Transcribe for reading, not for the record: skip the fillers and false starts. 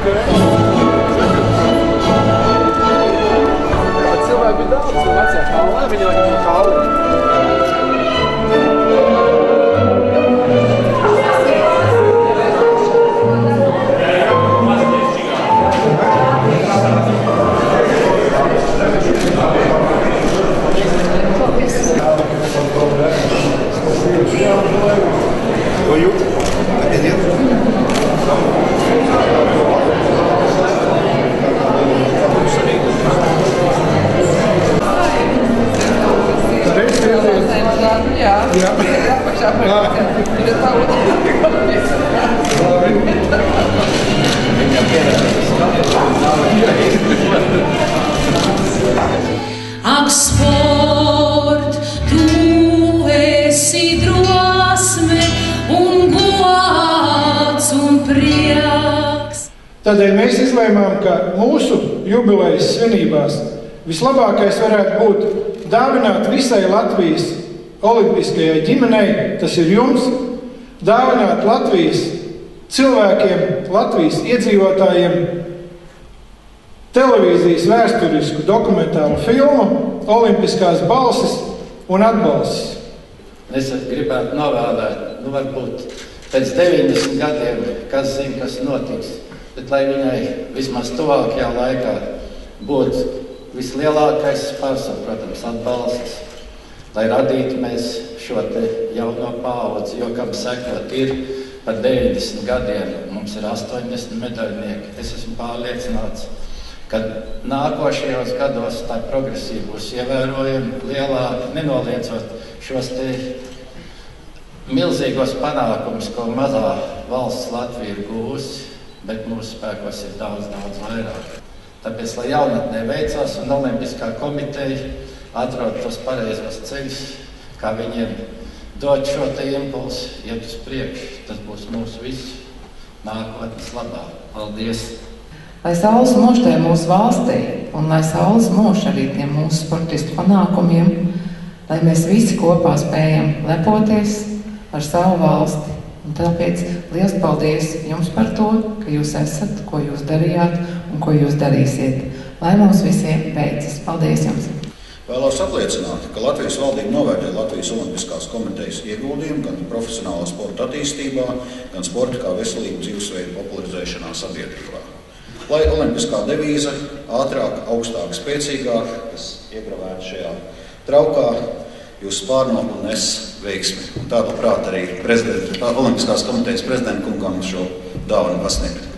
Cilvēki bija daudz, vecāki kalni, viņi laikam no kalni. Ak, sport, tu esi drosme un gods un prieks. Tādēļ mēs izlēmām, ka mūsu jubilejas svinībās vislabākais varētu būt dāvināt visai Latvijas olimpiskajai ģimenei, tas ir jums, dāvināt Latvijas cilvēkiem, Latvijas iedzīvotājiem televīzijas vēsturisku dokumentālu filmu Olimpiskās balsis un atbalsis. Es gribētu novēlēt, varbūt pēc 90 gadiem, kas zina, kas notiks, bet lai viņai vismaz tuvākajā laikā būtu vislielākais spēks, protams, atbalsts, lai radītu mēs šo te jauno paudzi, jo, kam sekot, ir par 90 gadiem, mums ir 80 medaļnieki. Es esmu pārliecināts, ka nākošajos gados tā progresija būs ievērojami lielāka, nenoliedzot šos te milzīgos panākumus, ko mazā valsts Latvija ir gūsi, bet mūsu spēkos ir daudz, daudz vairāk. Tāpēc, lai jaunatnē veicās un Olimpiskā komiteja atrod tos pareizos ceļus, kā viņiem dot šo te impulsu, iet uz priekšu, tas būs mūsu visu nākotnes labā. Paldies! Lai saules mūžtē mūsu valstī un lai saules mūž arī tiem mūsu sportistu panākumiem, lai mēs visi kopā spējam lepoties ar savu valsti. Un tāpēc liels paldies jums par to, ka jūs esat, ko jūs darījāt un ko jūs darīsiet. Lai mums visiem veicas. Paldies jums! Vēlos apliecināt, ka Latvijas valdība novērtē Latvijas Olimpiskās komitejas ieguldījumu gan profesionālā sporta attīstībā, gan sporta kā veselīgu dzīvesveidu popularizēšanā sabiedrībā. Lai olimpiskā devīze ātrāk, augstāk, spēcīgāk, kas iegravēta šajā traukā, jūs spārno un nes veiksmi. Un tādu prāt arī Olimpiskās komitejas prezidenta kungam šo dāvanu pasniegt.